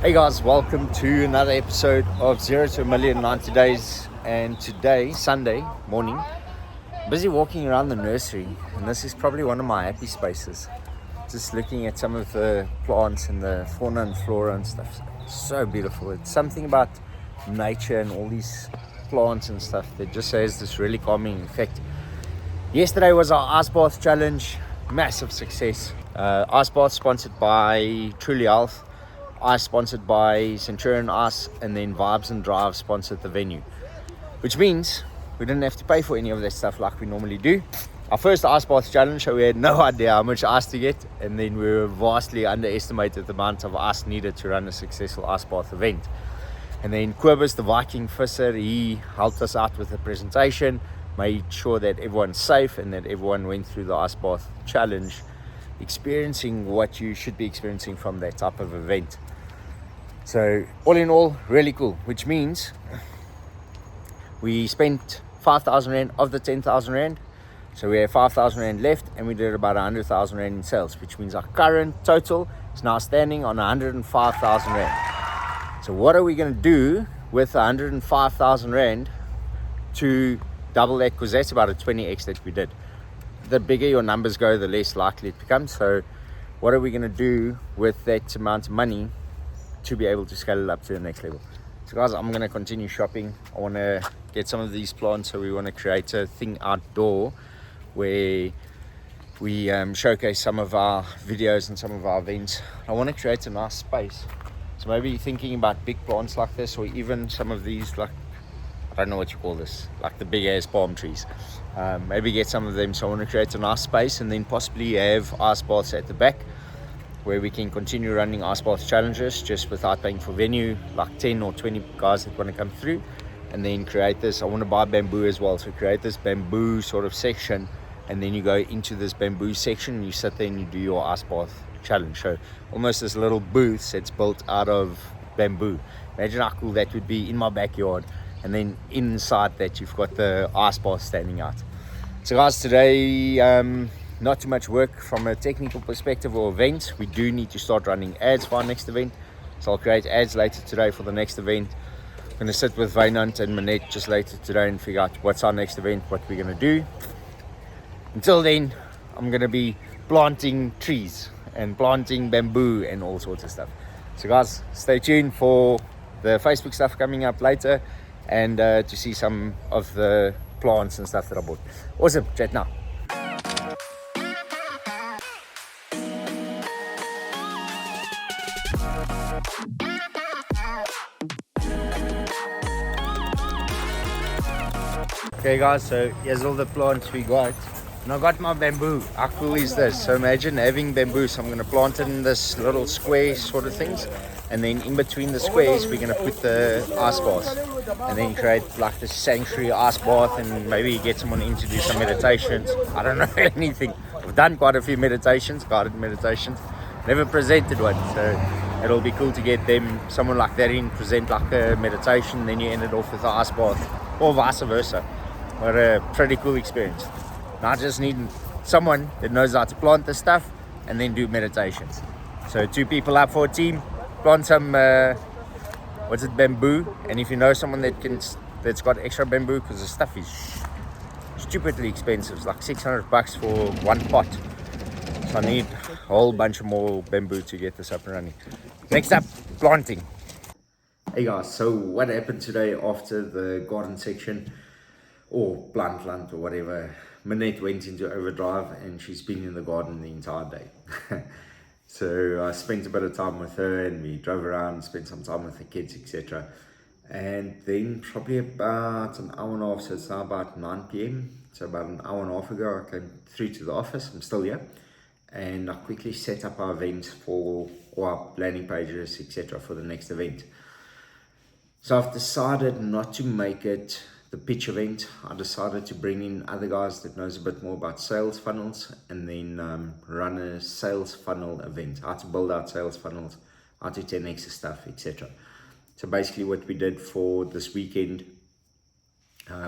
Hey guys, welcome to another episode of 0 to a Million 90 Days. And today, Sunday morning, busy walking around the nursery, and this is probably one of my happy spaces. Just looking at some of the plants and the fauna and flora and stuff. So beautiful. It's something about nature and all these plants and stuff that just has this really calming effect. Yesterday was our ice bath challenge, massive success. Ice bath sponsored by Truly Health, Ice sponsored by Centurion Ice, and then Vibes and Drive sponsored the venue, which means we didn't have to pay for any of that stuff like we normally do. Our first ice bath challenge, so we had no idea how much ice to get, and then we were vastly underestimated the amount of ice needed to run a successful ice bath event. And then Kobus, the Viking Visser, he helped us out with the presentation, made sure that everyone's safe and that everyone went through the ice bath challenge experiencing what you should be experiencing from that type of event. So all in all, really cool, which means we spent 5,000 Rand of the 10,000 Rand. So we have 5,000 Rand left, and we did about 100,000 Rand in sales, which means our current total is now standing on 105,000 Rand. So what are we going to do with 105,000 Rand to double that? Because that's about a 20x that we did. The bigger your numbers go, the less likely it becomes. So what are we going to do with that amount of money to be able to scale it up to the next level? So guys, I'm going to continue shopping. I want to get some of these plants, so we want to create a thing outdoor where we showcase some of our videos and some of our events. I want to create a nice space, so maybe thinking about big plants like this, or even some of these, like, I don't know what you call this, like the big ass palm trees. Maybe get some of them. So I want to create a nice space, and then possibly have ice baths at the back where we can continue running ice bath challenges just without paying for venue, like 10 or 20 guys that want to come through. And then create this, I want to buy bamboo as well, so create this bamboo sort of section, and then you go into this bamboo section and you sit there and you do your ice bath challenge. So almost this little booth that's built out of bamboo. Imagine how cool that would be in my backyard, and then inside that you've got the ice bath standing out. So guys, today not too much work from a technical perspective or event. We do need to start running ads for our next event, so I'll create ads later today for the next event. I'm going to sit with Vainant and Manette just later today and figure out what's our next event, what we're going to do. Until then, I'm going to be planting trees and planting bamboo and all sorts of stuff. So guys, stay tuned for the Facebook stuff coming up later, and to see some of the plants and stuff that I bought. Awesome, chat now. Okay guys, so here's all the plants we got. And I got my bamboo. How cool is this? So imagine having bamboo. So I'm going to plant it in this little square sort of things, and then in between the squares we're going to put the ice bath, and then create like this sanctuary ice bath, and maybe get someone in to do some meditations. I don't know anything. I've done quite a few meditations, guided meditations, never presented one, so it'll be cool to get someone like that in, present like a meditation, then you end it off with the ice bath, or vice versa. What a pretty cool experience. Now I just need someone that knows how to plant this stuff and then do meditations. So 2 people up for a team, plant some bamboo. And if you know someone that's got extra bamboo, because the stuff is stupidly expensive. It's like $600 for one pot. So I need a whole bunch of more bamboo to get this up and running. Next up, planting. Hey guys, so what happened today after the garden section, or plant or whatever? Manette went into overdrive, and she's been in the garden the entire day. So I spent a bit of time with her, and we drove around, spent some time with the kids, etc. And then probably about an hour and a half, so it's now about 9 p.m. So about an hour and a half ago, I came through to the office. I'm still here, and I quickly set up our events for our landing pages, etc. for the next event. So I've decided not to make it the pitch event. I decided to bring in other guys that knows a bit more about sales funnels, and then run a sales funnel event, how to build out sales funnels, how to 10x stuff, etc. So basically what we did for this weekend,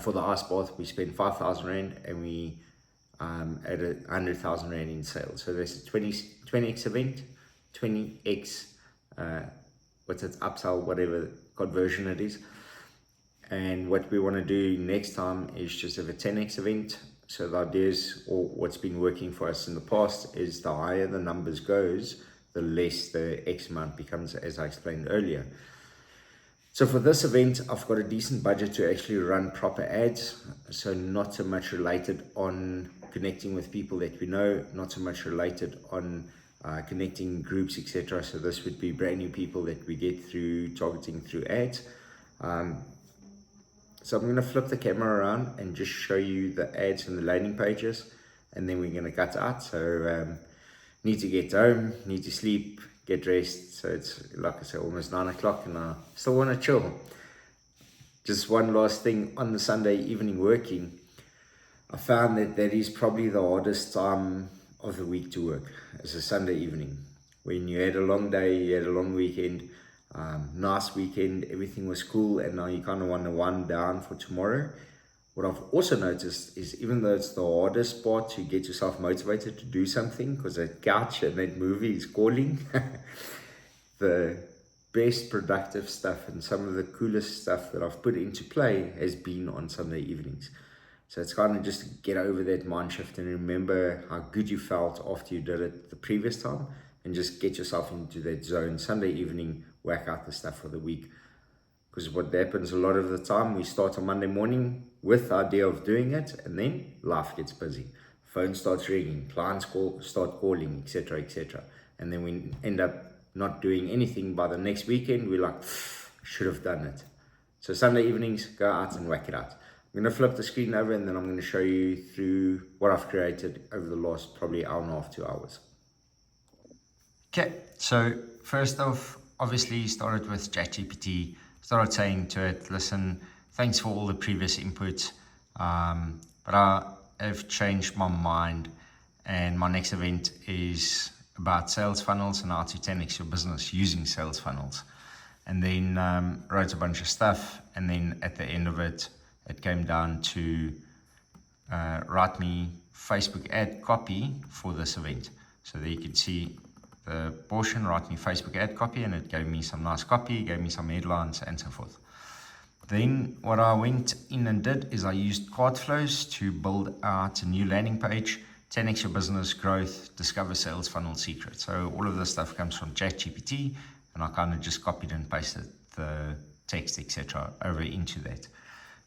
for the ice bath, we spent 5,000 Rand, and we added 100,000 Rand in sales. So there's a 20x event, 20x upsell, whatever conversion it is. And what we want to do next time is just have a 10x event. So the idea is, or what's been working for us in the past, is the higher the numbers goes, the less the X amount becomes, as I explained earlier. So for this event, I've got a decent budget to actually run proper ads. So not so much related on connecting with people that we know, not so much related on connecting groups, etc. So this would be brand new people that we get through targeting through ads. So I'm going to flip the camera around and just show you the ads and the landing pages, and then we're going to cut out. So need to get home, need to sleep, get dressed. So it's, like I said, almost 9 o'clock and I still want to chill. Just one last thing, on the Sunday evening working, I found that is probably the hardest time of the week to work, is a Sunday evening. When you had a long day, you had a long weekend, nice weekend, everything was cool, and now you kind of want to wind down for tomorrow. What I've also noticed is, even though it's the hardest part to get yourself motivated to do something, because that couch and that movie is calling, the best productive stuff and some of the coolest stuff that I've put into play has been on Sunday evenings. So it's kind of just to get over that mind shift and remember how good you felt after you did it the previous time, and just get yourself into that zone. Sunday evening, whack out the stuff for the week. Because what happens a lot of the time, we start on Monday morning with the idea of doing it, and then life gets busy. Phone starts ringing, clients start calling, etc., etc. And then we end up not doing anything. By the next weekend, we're like, should have done it. So Sunday evenings, go out and whack it out. I'm going to flip the screen over, and then I'm going to show you through what I've created over the last probably hour and a half, 2 hours. Okay, so first off, obviously started with ChatGPT, started saying to it, listen, thanks for all the previous inputs, but I have changed my mind, and my next event is about sales funnels and how to 10x your business using sales funnels. And then wrote a bunch of stuff, and then at the end of it, it came down to write me Facebook ad copy for this event. So there you can see the portion, write me Facebook ad copy, and it gave me some nice copy, gave me some headlines and so forth. Then what I went in and did is I used Cardflows to build out a new landing page, 10x your business growth, discover sales funnel secrets. So all of this stuff comes from ChatGPT, and I kind of just copied and pasted the text, etc. over into that.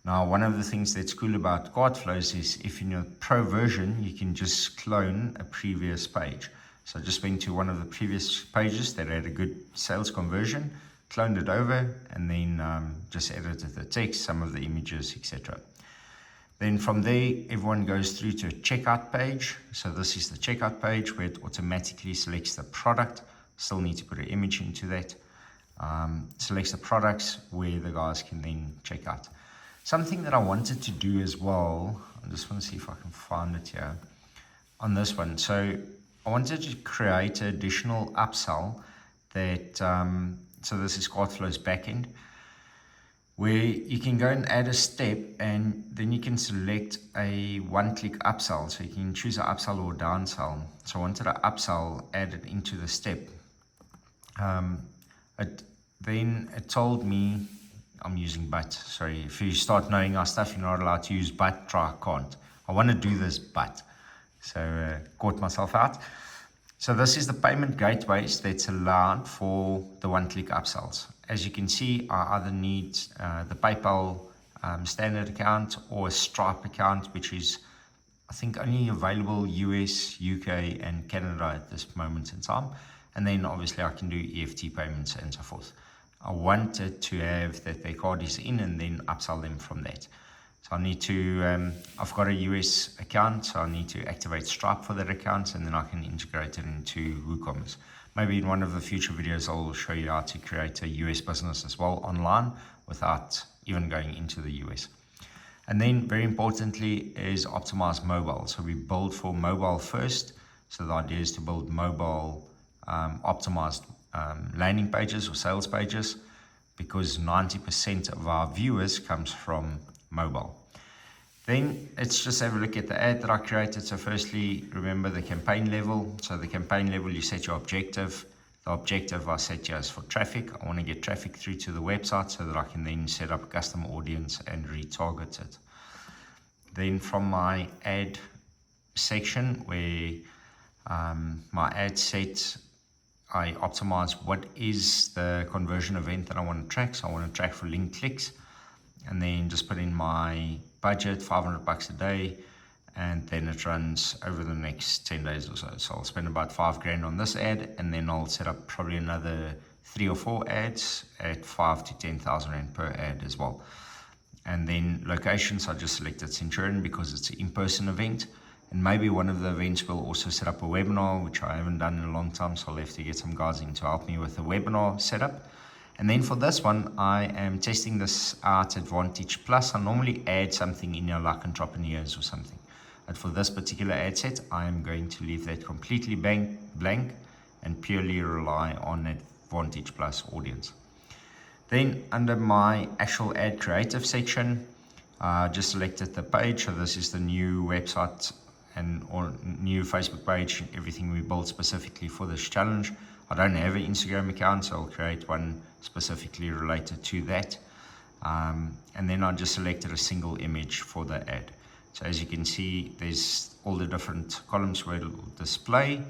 Now, one of the things that's cool about Cardflows is if in your pro version, you can just clone a previous page. So I just went to one of the previous pages that had a good sales conversion, cloned it over, and then just edited the text, some of the images, etc. Then from there, everyone goes through to a checkout page. So this is the checkout page where it automatically selects the product. Still need to put an image into that. Selects the products where the guys can then check out. Something that I wanted to do as well, I just want to see if I can find it here on this one. So I wanted to create an additional upsell that, so this is Cardflow's backend, where you can go and add a step, and then you can select a one-click upsell. So you can choose an upsell or downsell. So I wanted an upsell added into the step. Then it told me, I'm using but, sorry, if you start knowing our stuff, you're not allowed to use but, try can't. I want to do this but, so caught myself out. So this is the payment gateways that's allowed for the one-click upsells. As you can see, I either need the PayPal standard account or a Stripe account, which is, I think, only available US, UK, and Canada at this moment in time. And then obviously I can do EFT payments and so forth. I wanted to have that their card is in and then upsell them from that. So I need to, I've got a US account, so I need to activate Stripe for that account, and then I can integrate it into WooCommerce. Maybe in one of the future videos, I'll show you how to create a US business as well online without even going into the US. And then very importantly is optimize mobile. So we build for mobile first. So the idea is to build mobile optimized landing pages or sales pages, because 90% of our viewers comes from mobile. Then let's just have a look at the ad that I created. So firstly, remember the campaign level. So the campaign level, you set your objective. The objective I set here is for traffic. I want to get traffic through to the website so that I can then set up a custom audience and retarget it. Then from my ad section, where my ad set, I optimize what is the conversion event that I want to track. So I want to track for link clicks, and then just put in my budget, $500 a day, and then it runs over the next 10 days or so. So I'll spend about $5,000 on this ad, and then I'll set up probably another 3 or 4 ads at 5 to 10,000 Rand per ad as well. And then locations, I just selected Centurion because it's an in-person event. And maybe one of the events will also set up a webinar, which I haven't done in a long time, so I'll have to get some guys in to help me with the webinar setup. And then for this one, I am testing this out at Vantage Plus. I normally add something in here like entrepreneurs or something. But for this particular ad set, I am going to leave that completely blank and purely rely on that Vantage Plus audience. Then under my actual ad creative section, I just selected the page. So this is the new website or new Facebook page, everything we built specifically for this challenge. I don't have an Instagram account, so I'll create one specifically related to that. And then I just selected a single image for the ad. So as you can see, there's all the different columns where it will display.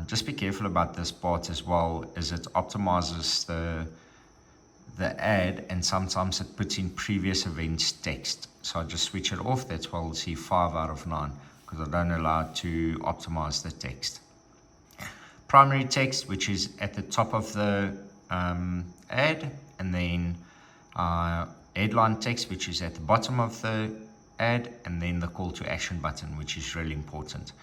Just be careful about this part as well, as it optimizes the ad, and sometimes it puts in previous events text. So I just switch it off. That's why I'll see 5 out of 9, because I don't allow it to optimize the text. Primary text, which is at the top of the ad, and then headline text, which is at the bottom of the ad, and then the call to action button, which is really important.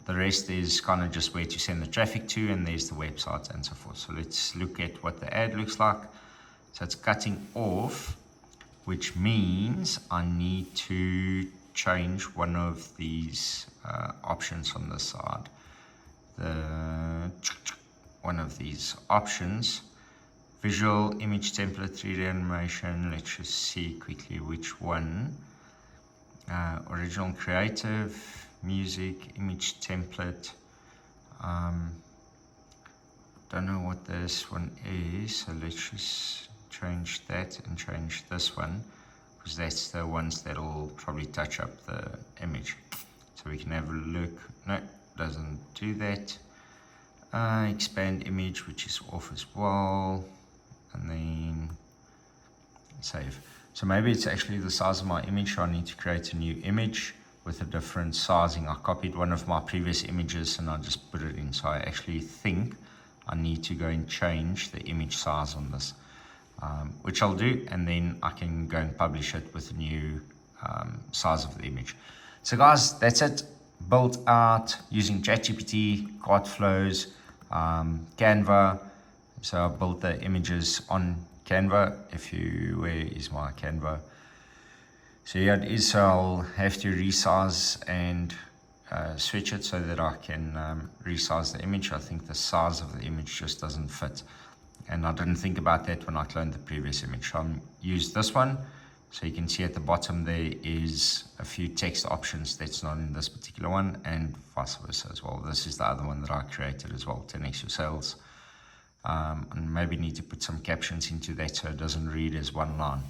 The rest is kind of just where to send the traffic to, and there's the website and so forth. So let's look at what the ad looks like. So it's cutting off, which means I need to change one of these options on this side. One of these options, visual, image template, 3D animation. Let's just see quickly which one. Original creative, music, image template. Don't know what this one is, so let's just change that and change this one, because that's the ones that'll probably touch up the image. So we can have a look. No, doesn't do that. Expand image, which is off as well, and then save. So maybe it's actually the size of my image, so I need to create a new image with a different sizing. I copied one of my previous images and I just put it in. So I actually think I need to go and change the image size on this, which I'll do, and then I can go and publish it with a new size of the image. So guys, that's it. Built out using ChatGPT, cart flows, Canva. So I built the images on Canva. Where is my Canva? So here it is. So I'll have to resize and switch it so that I can resize the image. I think the size of the image just doesn't fit, and I didn't think about that when I cloned the previous image. So I'll use this one. So you can see at the bottom there is a few text options that's not in this particular one, and vice versa as well. This is the other one that I created as well, 10x your sales. And maybe need to put some captions into that so it doesn't read as one line.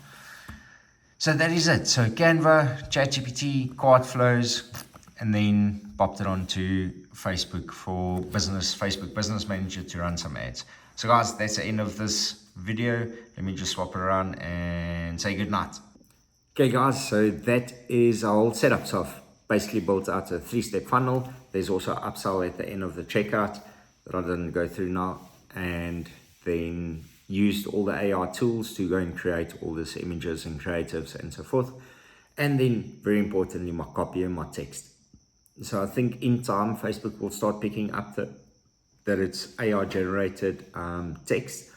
So that is it. So Canva, ChatGPT, cart flows, and then popped it onto Facebook for business, Facebook Business Manager to run some ads. So guys, that's the end of this video. Let me just swap it around and say good night. Okay guys, so that is our whole setup. So I've basically built out a 3-step funnel. There's also an upsell at the end of the checkout that I didn't go through now, and then used all the AI tools to go and create all these images and creatives and so forth. And then very importantly, my copy and my text. So I think in time, Facebook will start picking up that it's AI generated text.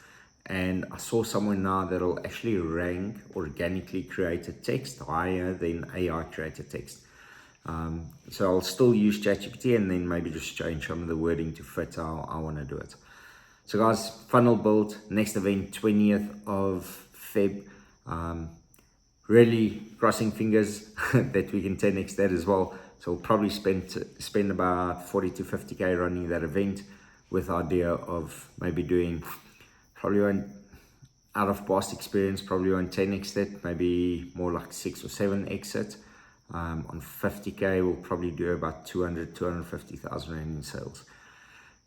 And I saw somewhere now that will actually rank organically created text higher than AI created text. So I'll still use ChatGPT and then maybe just change some of the wording to fit how I want to do it. So guys, funnel built, next event 20th of Feb. Really crossing fingers that we can 10x that as well. So we'll probably spend about 40 to 50k running that event, with the idea of maybe doing probably on out of past experience, probably on 10 exit, maybe more like 6 or 7 exit. On 50k, we'll probably do about 250,000 Rand in sales.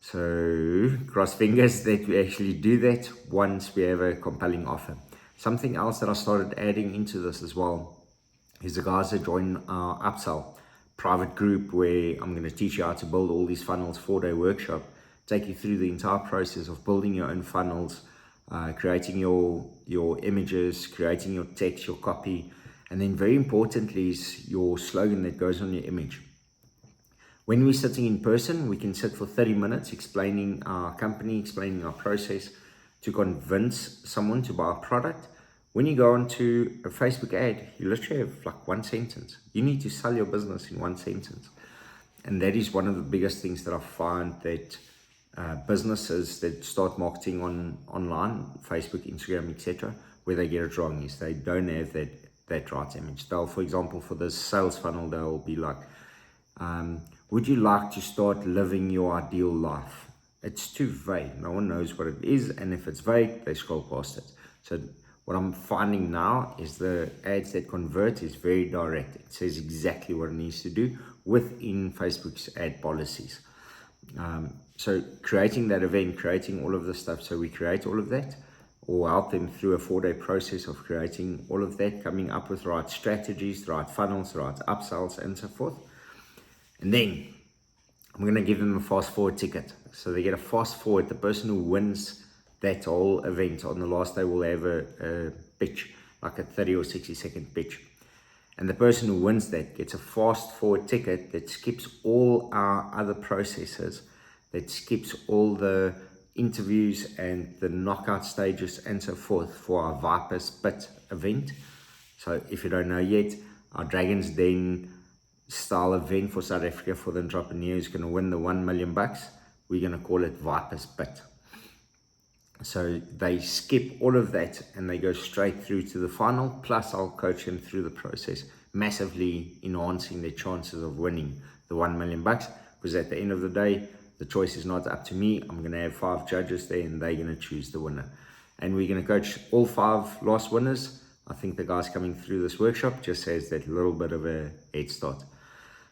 So cross fingers that we actually do that once we have a compelling offer. Something else that I started adding into this as well is the guys that join our upsell private group, where I'm going to teach you how to build all these funnels, 4-day workshop, take you through the entire process of building your own funnels, creating your images, creating your text, your copy, and then very importantly is your slogan that goes on your image. When we're sitting in person, we can sit for 30 minutes explaining our company, explaining our process to convince someone to buy a product. When you go onto a Facebook ad, you literally have like one sentence. You need to sell your business in one sentence. And that is one of the biggest things that I find that businesses that start marketing online, Facebook, Instagram, etc., where they get it wrong is they don't have that right image. They'll, for example, for this sales funnel, they'll be like, would you like to start living your ideal life? It's too vague. No one knows what it is. And if it's vague, they scroll past it. So what I'm finding now is the ads that convert is very direct. It says exactly what it needs to do within Facebook's ad policies. So creating that event, creating all of the stuff. So we create all of that, or help them through a 4-day process of creating all of that, coming up with the right strategies, the right funnels, the right upsells, and so forth. And then I'm going to give them a fast forward ticket. So they get a fast forward. The person who wins that whole event on the last day will have a pitch, like a 30 or 60 second pitch. And the person who wins that gets a fast forward ticket that skips all our other processes, that skips all the interviews and the knockout stages and so forth for our Vipers Pit event. So if you don't know yet, our Dragons Den style event for South Africa for the entrepreneur is going to win the 1 million bucks. We're going to call it Vipers Pit. So they skip all of that and they go straight through to the final, plus I'll coach them through the process, massively enhancing their chances of winning the 1 million bucks. Because at the end of the day, the choice is not up to me. I'm going to have 5 judges there and they're going to choose the winner. And we're going to coach all 5 last winners. I think the guys coming through this workshop just has that little bit of a head start.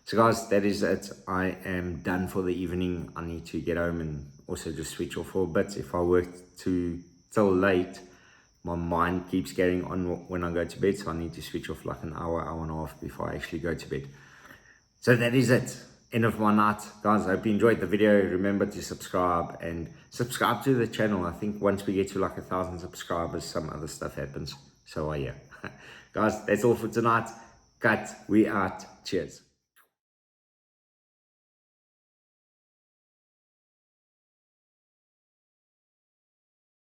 So guys, that is it. I am done for the evening. I need to get home and also just switch off for a bit. If I work till late, my mind keeps getting on when I go to bed. So I need to switch off like an hour and a half before I actually go to bed. So that is it. End of my night. Guys, I hope you enjoyed the video. Remember to subscribe and subscribe to the channel. I think once we get to like 1,000 subscribers, some other stuff happens. So yeah. Guys, that's all for tonight. Cut. We out. Cheers.